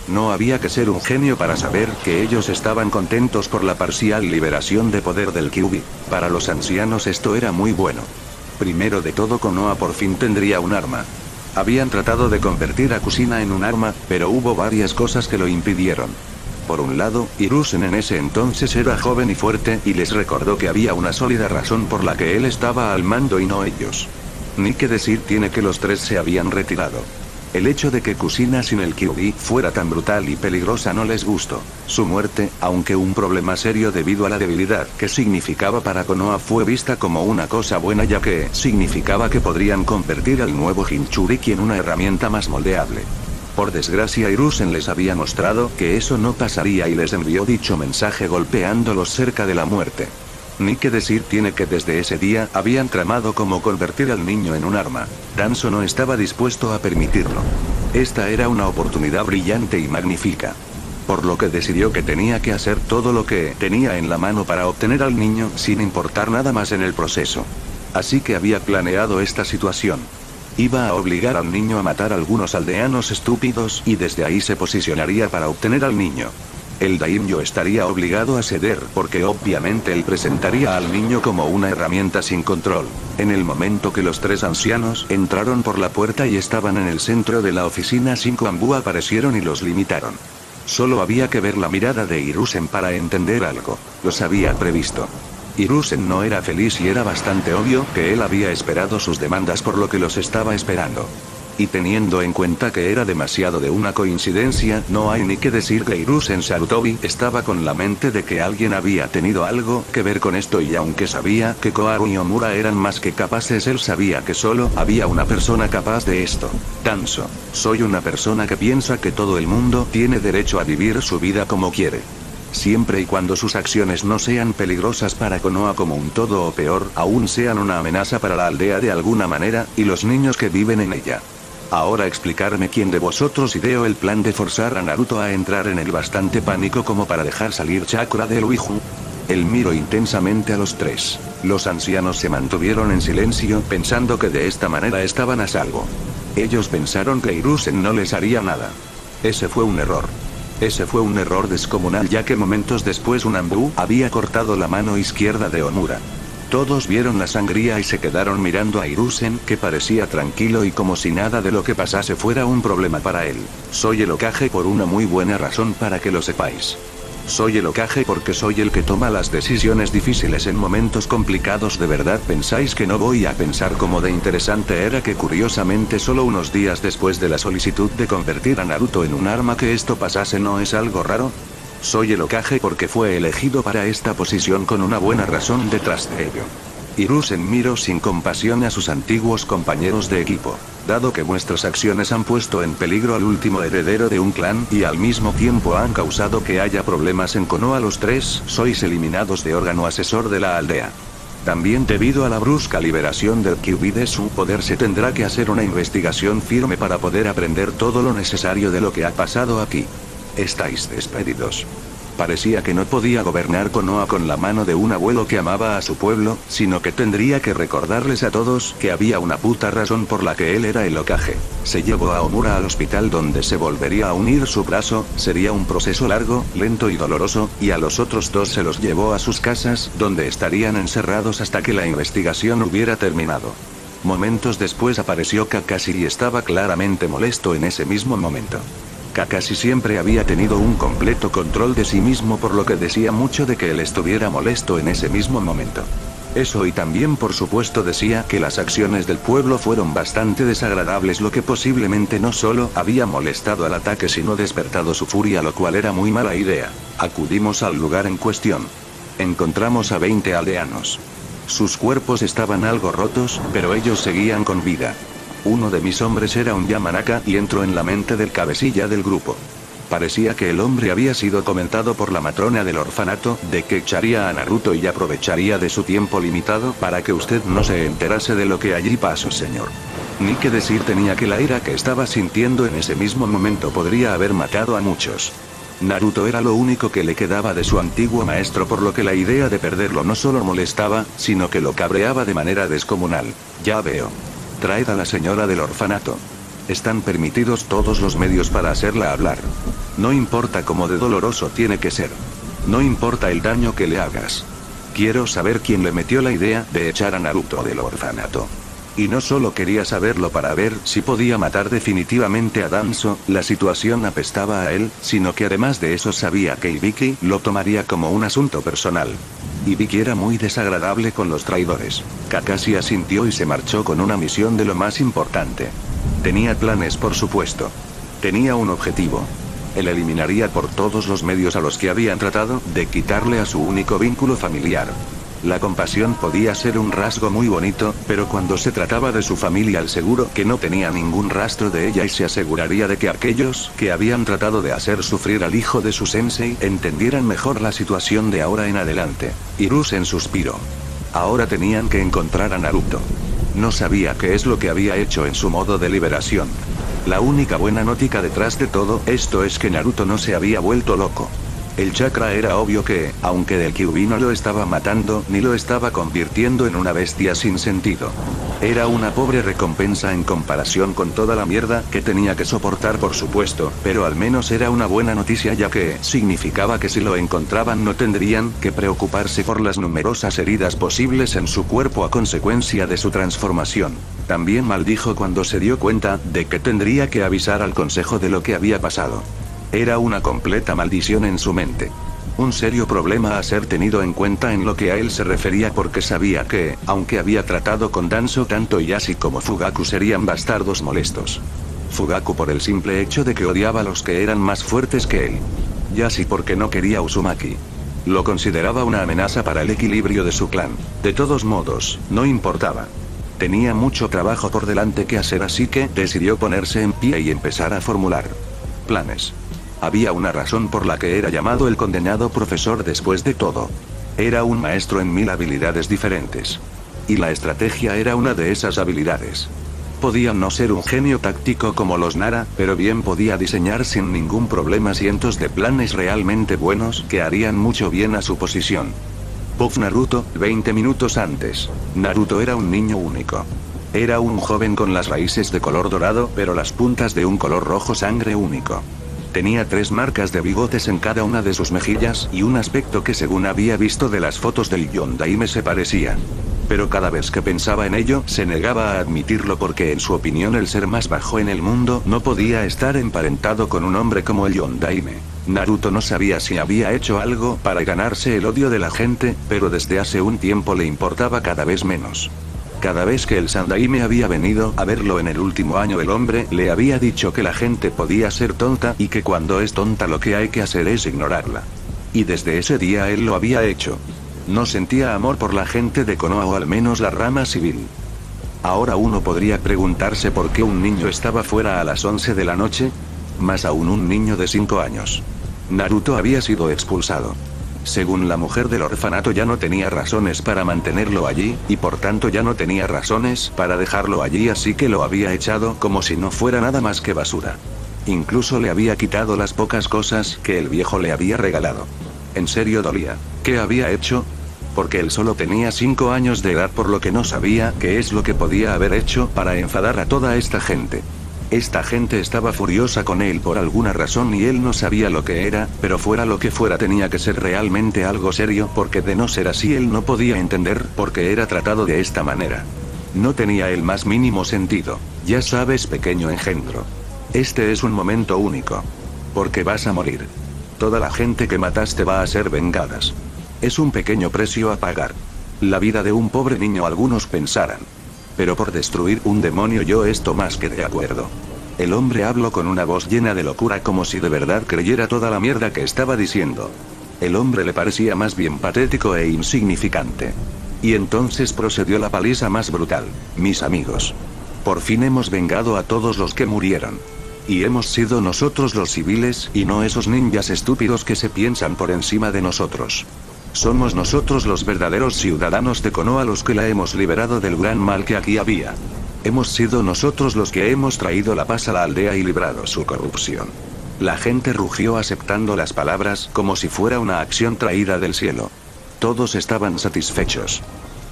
No había que ser un genio para saber que ellos estaban contentos por la parcial liberación de poder del Kyuubi. Para los ancianos esto era muy bueno. Primero de todo, Konoha por fin tendría un arma. Habían tratado de convertir a Kushina en un arma, pero hubo varias cosas que lo impidieron. Por un lado, Hiruzen en ese entonces era joven y fuerte, y les recordó que había una sólida razón por la que él estaba al mando y no ellos. Ni que decir tiene que los tres se habían retirado. El hecho de que Kushina sin el Kyuubi fuera tan brutal y peligrosa no les gustó. Su muerte, aunque un problema serio debido a la debilidad que significaba para Konoha, fue vista como una cosa buena, ya que significaba que podrían convertir al nuevo Jinchuriki en una herramienta más moldeable. Por desgracia, Hiruzen les había mostrado que eso no pasaría y les envió dicho mensaje golpeándolos cerca de la muerte. Ni que decir tiene que desde ese día habían tramado cómo convertir al niño en un arma. Danzo no estaba dispuesto a permitirlo. Esta era una oportunidad brillante y magnífica. Por lo que decidió que tenía que hacer todo lo que tenía en la mano para obtener al niño sin importar nada más en el proceso. Así que había planeado esta situación. Iba a obligar al niño a matar a algunos aldeanos estúpidos y desde ahí se posicionaría para obtener al niño. El daimyo estaría obligado a ceder porque obviamente él presentaría al niño como una herramienta sin control. En el momento que los tres ancianos entraron por la puerta y estaban en el centro de la oficina, 5 Anbu aparecieron y los limitaron. Solo había que ver la mirada de Hiruzen para entender algo. Los había previsto. Hiruzen no era feliz y era bastante obvio que él había esperado sus demandas por lo que los estaba esperando. Y teniendo en cuenta que era demasiado de una coincidencia, no hay ni que decir que Hiruzen Sarutobi estaba con la mente de que alguien había tenido algo que ver con esto, y aunque sabía que Koharu y Omura eran más que capaces, él sabía que solo había una persona capaz de esto. Danzo. Soy una persona que piensa que todo el mundo tiene derecho a vivir su vida como quiere. Siempre y cuando sus acciones no sean peligrosas para Konoha como un todo, o peor, aún sean una amenaza para la aldea de alguna manera, y los niños que viven en ella. Ahora explicarme quién de vosotros ideó el plan de forzar a Naruto a entrar en el bastante pánico como para dejar salir chakra del Uiju. Él miró intensamente a los tres. Los ancianos se mantuvieron en silencio pensando que de esta manera estaban a salvo. Ellos pensaron que Hiruzen no les haría nada. Ese fue un error. Ese fue un error descomunal, ya que momentos después un Anbu había cortado la mano izquierda de Omura. Todos vieron la sangría y se quedaron mirando a Hiruzen, que parecía tranquilo y como si nada de lo que pasase fuera un problema para él. Soy el Hokage por una muy buena razón, para que lo sepáis. Soy el Hokage porque soy el que toma las decisiones difíciles en momentos complicados. ¿De verdad pensáis que no voy a pensar cómo de interesante era que curiosamente solo unos días después de la solicitud de convertir a Naruto en un arma que esto pasase? ¿No es algo raro? Soy el Hokage porque fue elegido para esta posición con una buena razón detrás de ello. Hiruzen miró sin compasión a sus antiguos compañeros de equipo. Dado que vuestras acciones han puesto en peligro al último heredero de un clan y al mismo tiempo han causado que haya problemas en Konoha, los tres sois eliminados de órgano asesor de la aldea. También debido a la brusca liberación del Kyuubi de su poder se tendrá que hacer una investigación firme para poder aprender todo lo necesario de lo que ha pasado aquí. Estáis despedidos. Parecía que no podía gobernar Konoha con la mano de un abuelo que amaba a su pueblo, sino que tendría que recordarles a todos que había una puta razón por la que él era el Hokage. Se llevó a Omura al hospital donde se volvería a unir su brazo, sería un proceso largo, lento y doloroso, y a los otros dos se los llevó a sus casas, donde estarían encerrados hasta que la investigación hubiera terminado. Momentos después apareció Kakashi y estaba claramente molesto en ese mismo momento. Kakashi siempre había tenido un completo control de sí mismo, por lo que decía mucho de que él estuviera molesto en ese mismo momento. Eso, y también por supuesto decía que las acciones del pueblo fueron bastante desagradables, lo que posiblemente no solo había molestado al ataque sino despertado su furia, lo cual era muy mala idea. Acudimos al lugar en cuestión. Encontramos a 20 aldeanos. Sus cuerpos estaban algo rotos, pero ellos seguían con vida. Uno de mis hombres era un Yamanaka y entró en la mente del cabecilla del grupo. Parecía que el hombre había sido comentado por la matrona del orfanato, de que echaría a Naruto y aprovecharía de su tiempo limitado para que usted no se enterase de lo que allí pasó, señor. Ni que decir tenía que la ira que estaba sintiendo en ese mismo momento podría haber matado a muchos. Naruto era lo único que le quedaba de su antiguo maestro, por lo que la idea de perderlo no solo molestaba, sino que lo cabreaba de manera descomunal. Ya veo. Traed a la señora del orfanato. Están permitidos todos los medios para hacerla hablar. No importa cómo de doloroso tiene que ser. No importa el daño que le hagas. Quiero saber quién le metió la idea de echar a Naruto del orfanato. Y no solo quería saberlo para ver si podía matar definitivamente a Danzo, la situación apestaba a él, sino que además de eso sabía que Ibiki lo tomaría como un asunto personal. Ibiki era muy desagradable con los traidores. Kakashi asintió y se marchó con una misión de lo más importante. Tenía planes, por supuesto. Tenía un objetivo. Él eliminaría por todos los medios a los que habían tratado de quitarle a su único vínculo familiar. La compasión podía ser un rasgo muy bonito, pero cuando se trataba de su familia, al seguro que no tenía ningún rastro de ella y se aseguraría de que aquellos que habían tratado de hacer sufrir al hijo de su sensei entendieran mejor la situación de ahora en adelante. Hiruzen suspiró. Ahora tenían que encontrar a Naruto. No sabía qué es lo que había hecho en su modo de liberación. La única buena noticia detrás de todo esto es que Naruto no se había vuelto loco. El chakra era obvio que, aunque del Kyuubi no lo estaba matando ni lo estaba convirtiendo en una bestia sin sentido. Era una pobre recompensa en comparación con toda la mierda que tenía que soportar, por supuesto, pero al menos era una buena noticia, ya que significaba que si lo encontraban no tendrían que preocuparse por las numerosas heridas posibles en su cuerpo a consecuencia de su transformación. También maldijo cuando se dio cuenta de que tendría que avisar al consejo de lo que había pasado. Era una completa maldición en su mente. Un serio problema a ser tenido en cuenta en lo que a él se refería, porque sabía que, aunque había tratado con Danzo, tanto Yashi como Fugaku serían bastardos molestos. Fugaku por el simple hecho de que odiaba a los que eran más fuertes que él. Yashi porque no quería Uzumaki. Lo consideraba una amenaza para el equilibrio de su clan. De todos modos, no importaba. Tenía mucho trabajo por delante que hacer, así que decidió ponerse en pie y empezar a formular planes. Había una razón por la que era llamado el condenado profesor después de todo. Era un maestro en 1000 habilidades diferentes. Y la estrategia era una de esas habilidades. Podía no ser un genio táctico como los Nara, pero bien podía diseñar sin ningún problema cientos de planes realmente buenos que harían mucho bien a su posición. Puff Naruto, 20 minutos antes. Naruto era un niño único. Era un joven con las raíces de color dorado, pero las puntas de un color rojo sangre único. Tenía 3 marcas de bigotes en cada una de sus mejillas y un aspecto que, según había visto de las fotos del Yondaime, se parecía. Pero cada vez que pensaba en ello, se negaba a admitirlo, porque en su opinión el ser más bajo en el mundo no podía estar emparentado con un hombre como el Yondaime. Naruto no sabía si había hecho algo para ganarse el odio de la gente, pero desde hace un tiempo le importaba cada vez menos. Cada vez que el Sandaime había venido a verlo en el último año, el hombre le había dicho que la gente podía ser tonta y que cuando es tonta lo que hay que hacer es ignorarla. Y desde ese día él lo había hecho. No sentía amor por la gente de Konoha, o al menos la rama civil. Ahora uno podría preguntarse por qué un niño estaba fuera a las 11 de la noche. Más aún un niño de 5 años. Naruto había sido expulsado. Según la mujer del orfanato, ya no tenía razones para mantenerlo allí, y por tanto ya no tenía razones para dejarlo allí, así que lo había echado como si no fuera nada más que basura. Incluso le había quitado las pocas cosas que el viejo le había regalado. En serio dolía. ¿Qué había hecho? Porque él solo tenía 5 años de edad, por lo que no sabía qué es lo que podía haber hecho para enfadar a toda esta gente. Esta gente estaba furiosa con él por alguna razón y él no sabía lo que era, pero fuera lo que fuera tenía que ser realmente algo serio, porque de no ser así él no podía entender por qué era tratado de esta manera. No tenía el más mínimo sentido. Ya sabes, pequeño engendro. Este es un momento único. Porque vas a morir. Toda la gente que mataste va a ser vengadas. Es un pequeño precio a pagar. La vida de un pobre niño, algunos pensarán. Pero por destruir un demonio yo estoy más que de acuerdo. El hombre habló con una voz llena de locura, como si de verdad creyera toda la mierda que estaba diciendo. El hombre le parecía más bien patético e insignificante. Y entonces procedió la paliza más brutal. Mis amigos. Por fin hemos vengado a todos los que murieron. Y hemos sido nosotros los civiles, y no esos ninjas estúpidos que se piensan por encima de nosotros. Somos nosotros los verdaderos ciudadanos de Konoha los que la hemos liberado del gran mal que aquí había. Hemos sido nosotros los que hemos traído la paz a la aldea y librado su corrupción. La gente rugió aceptando las palabras como si fuera una acción traída del cielo. Todos estaban satisfechos.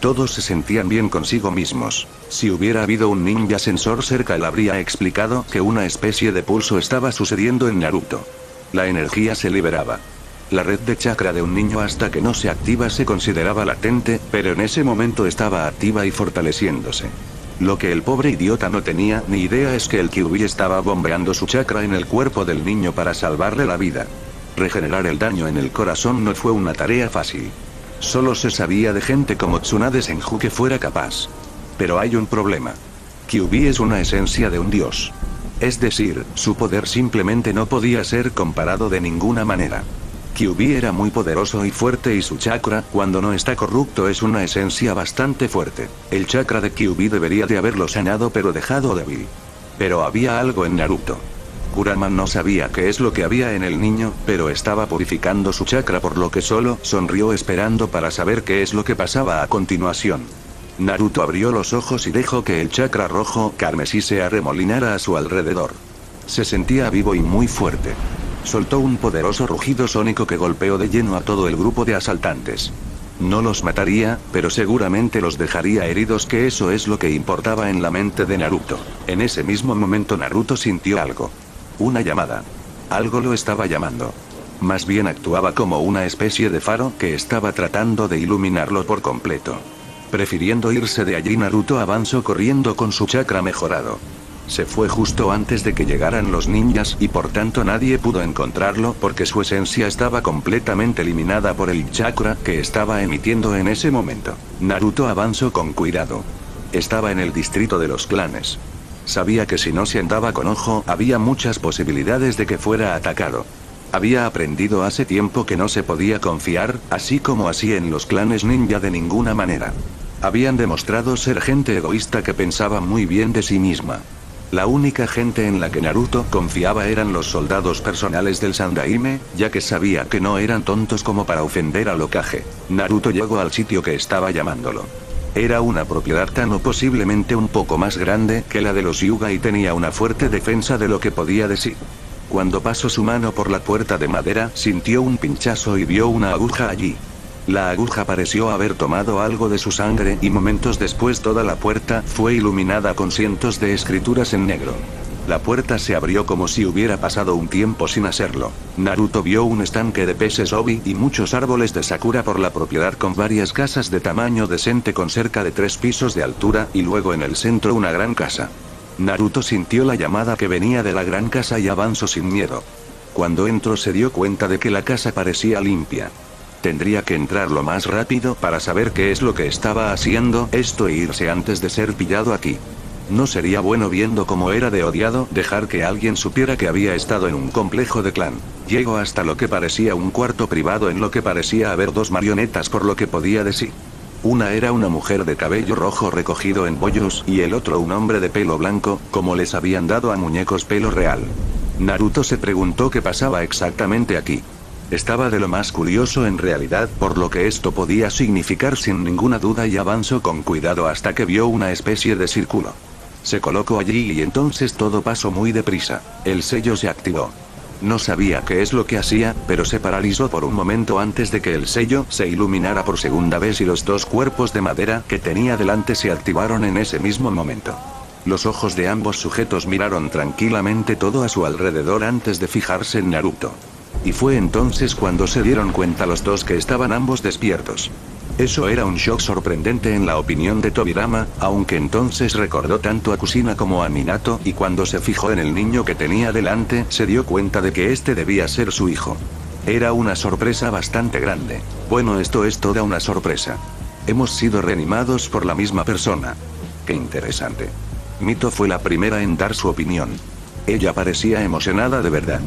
Todos se sentían bien consigo mismos. Si hubiera habido un ninja sensor cerca, él habría explicado que una especie de pulso estaba sucediendo en Naruto. La energía se liberaba. La red de chakra de un niño hasta que no se activa se consideraba latente, pero en ese momento estaba activa y fortaleciéndose. Lo que el pobre idiota no tenía ni idea es que el Kyuubi estaba bombeando su chakra en el cuerpo del niño para salvarle la vida. Regenerar el daño en el corazón no fue una tarea fácil. Solo se sabía de gente como Tsunade Senju que fuera capaz. Pero hay un problema. Kyuubi es una esencia de un dios. Es decir, su poder simplemente no podía ser comparado de ninguna manera. Kyuubi era muy poderoso y fuerte y su chakra, cuando no está corrupto, es una esencia bastante fuerte. El chakra de Kyuubi debería de haberlo sanado pero dejado débil. Pero había algo en Naruto. Kurama no sabía qué es lo que había en el niño, pero estaba purificando su chakra, por lo que solo sonrió esperando para saber qué es lo que pasaba a continuación. Naruto abrió los ojos y dejó que el chakra rojo carmesí se arremolinara a su alrededor. Se sentía vivo y muy fuerte. Soltó un poderoso rugido sónico que golpeó de lleno a todo el grupo de asaltantes. No los mataría, pero seguramente los dejaría heridos, que eso es lo que importaba en la mente de Naruto. En ese mismo momento Naruto sintió algo. Una llamada. Algo lo estaba llamando. Más bien actuaba como una especie de faro que estaba tratando de iluminarlo por completo. Prefiriendo irse de allí, Naruto avanzó corriendo con su chakra mejorado. Se fue justo antes de que llegaran los ninjas y por tanto nadie pudo encontrarlo porque su esencia estaba completamente eliminada por el chakra que estaba emitiendo en ese momento. Naruto avanzó con cuidado. Estaba en el distrito de los clanes. Sabía que si no se andaba con ojo, había muchas posibilidades de que fuera atacado. Había aprendido hace tiempo que no se podía confiar, así como así en los clanes ninja, de ninguna manera. Habían demostrado ser gente egoísta que pensaba muy bien de sí misma. La única gente en la que Naruto confiaba eran los soldados personales del Sandaime, ya que sabía que no eran tontos como para ofender al Hokage. Naruto llegó al sitio que estaba llamándolo. Era una propiedad tan o posiblemente un poco más grande que la de los Hyuga y tenía una fuerte defensa de lo que podía decir. Cuando pasó su mano por la puerta de madera, sintió un pinchazo y vio una aguja allí. La aguja pareció haber tomado algo de su sangre y momentos después toda la puerta fue iluminada con cientos de escrituras en negro. La puerta se abrió como si hubiera pasado un tiempo sin hacerlo. Naruto vio un estanque de peces obi y muchos árboles de sakura por la propiedad, con varias casas de tamaño decente con cerca de 3 pisos de altura y luego en el centro una gran casa. Naruto sintió la llamada que venía de la gran casa y avanzó sin miedo. Cuando entró se dio cuenta de que la casa parecía limpia. Tendría que entrar lo más rápido para saber qué es lo que estaba haciendo esto e irse antes de ser pillado aquí. No sería bueno, viendo cómo era de odiado, dejar que alguien supiera que había estado en un complejo de clan. Llegó hasta lo que parecía un cuarto privado en lo que parecía haber 2 marionetas por lo que podía decir. Una era una mujer de cabello rojo recogido en bollos y el otro un hombre de pelo blanco, como les habían dado a muñecos pelo real. Naruto se preguntó qué pasaba exactamente aquí. Estaba de lo más curioso en realidad por lo que esto podía significar sin ninguna duda y avanzó con cuidado hasta que vio una especie de círculo. Se colocó allí y entonces todo pasó muy deprisa. El sello se activó. No sabía qué es lo que hacía, pero se paralizó por un momento antes de que el sello se iluminara por segunda vez y los 2 cuerpos de madera que tenía delante se activaron en ese mismo momento. Los ojos de ambos sujetos miraron tranquilamente todo a su alrededor antes de fijarse en Naruto. Y fue entonces cuando se dieron cuenta los 2 que estaban ambos despiertos. Eso era un shock sorprendente en la opinión de Tobirama, aunque entonces recordó tanto a Kushina como a Minato y cuando se fijó en el niño que tenía delante se dio cuenta de que este debía ser su hijo. Era una sorpresa bastante grande. Bueno, esto es toda una sorpresa. Hemos sido reanimados por la misma persona. Qué interesante. Mito fue la primera en dar su opinión. Ella parecía emocionada de verdad.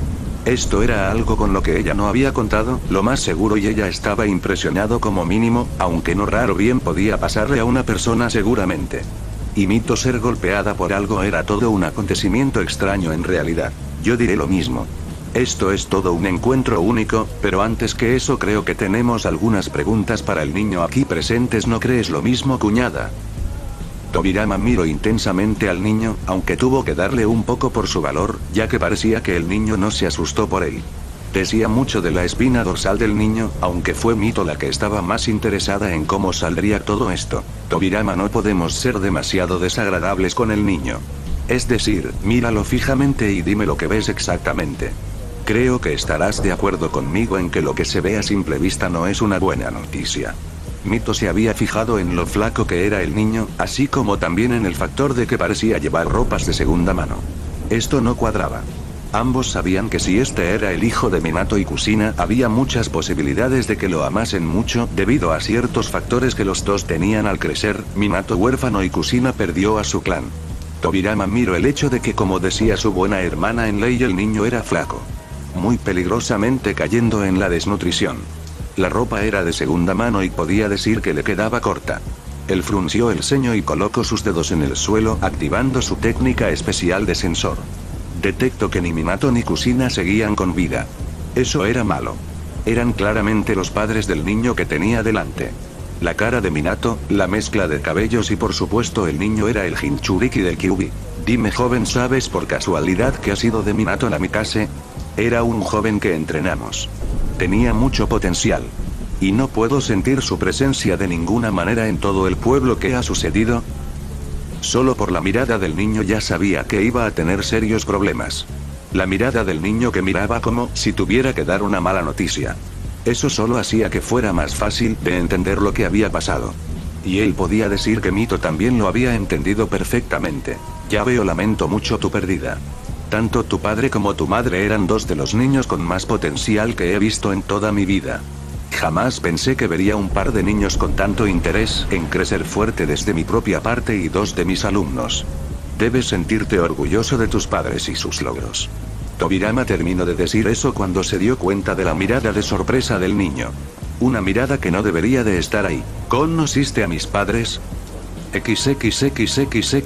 Esto era algo con lo que ella no había contado, lo más seguro, y ella estaba impresionado como mínimo, aunque no raro bien podía pasarle a una persona seguramente. Y Mito ser golpeada por algo era todo un acontecimiento extraño en realidad. Yo diré lo mismo. Esto es todo un encuentro único, pero antes que eso creo que tenemos algunas preguntas para el niño aquí presentes, ¿no crees lo mismo, cuñada? Tobirama miró intensamente al niño, aunque tuvo que darle un poco por su valor, ya que parecía que el niño no se asustó por él. Decía mucho de la espina dorsal del niño, aunque fue Mito la que estaba más interesada en cómo saldría todo esto. Tobirama, no podemos ser demasiado desagradables con el niño. Es decir, míralo fijamente y dime lo que ves exactamente. Creo que estarás de acuerdo conmigo en que lo que se ve a simple vista no es una buena noticia. Mito se había fijado en lo flaco que era el niño, así como también en el factor de que parecía llevar ropas de segunda mano. Esto no cuadraba. Ambos sabían que si este era el hijo de Minato y Kusina, había muchas posibilidades de que lo amasen mucho, debido a ciertos factores que los dos tenían al crecer. Minato huérfano y Kusina perdió a su clan. Tobirama miró el hecho de que, como decía su buena hermana en ley, el niño era flaco. Muy peligrosamente cayendo en la desnutrición. La ropa era de segunda mano y podía decir que le quedaba corta. Él frunció el ceño y colocó sus dedos en el suelo, activando su técnica especial de sensor. Detectó que ni Minato ni Kusina seguían con vida. Eso era malo. Eran claramente los padres del niño que tenía delante. La cara de Minato, la mezcla de cabellos y por supuesto el niño era el Jinchuriki del Kyuubi. Dime, joven, ¿sabes por casualidad qué ha sido de Minato Namikaze? Era un joven que entrenamos. Tenía mucho potencial. Y no puedo sentir su presencia de ninguna manera en todo el pueblo. ¿Qué ha sucedido? Solo por la mirada del niño ya sabía que iba a tener serios problemas. La mirada del niño que miraba como si tuviera que dar una mala noticia. Eso solo hacía que fuera más fácil de entender lo que había pasado. Y él podía decir que Mito también lo había entendido perfectamente. Ya veo, lamento mucho tu pérdida. Tanto tu padre como tu madre eran dos de los niños con más potencial que he visto en toda mi vida. Jamás pensé que vería un par de niños con tanto interés en crecer fuerte desde mi propia parte y dos de mis alumnos. Debes sentirte orgulloso de tus padres y sus logros. Tobirama terminó de decir eso cuando se dio cuenta de la mirada de sorpresa del niño. Una mirada que no debería de estar ahí. ¿Conociste a mis padres? XXXXXXXX.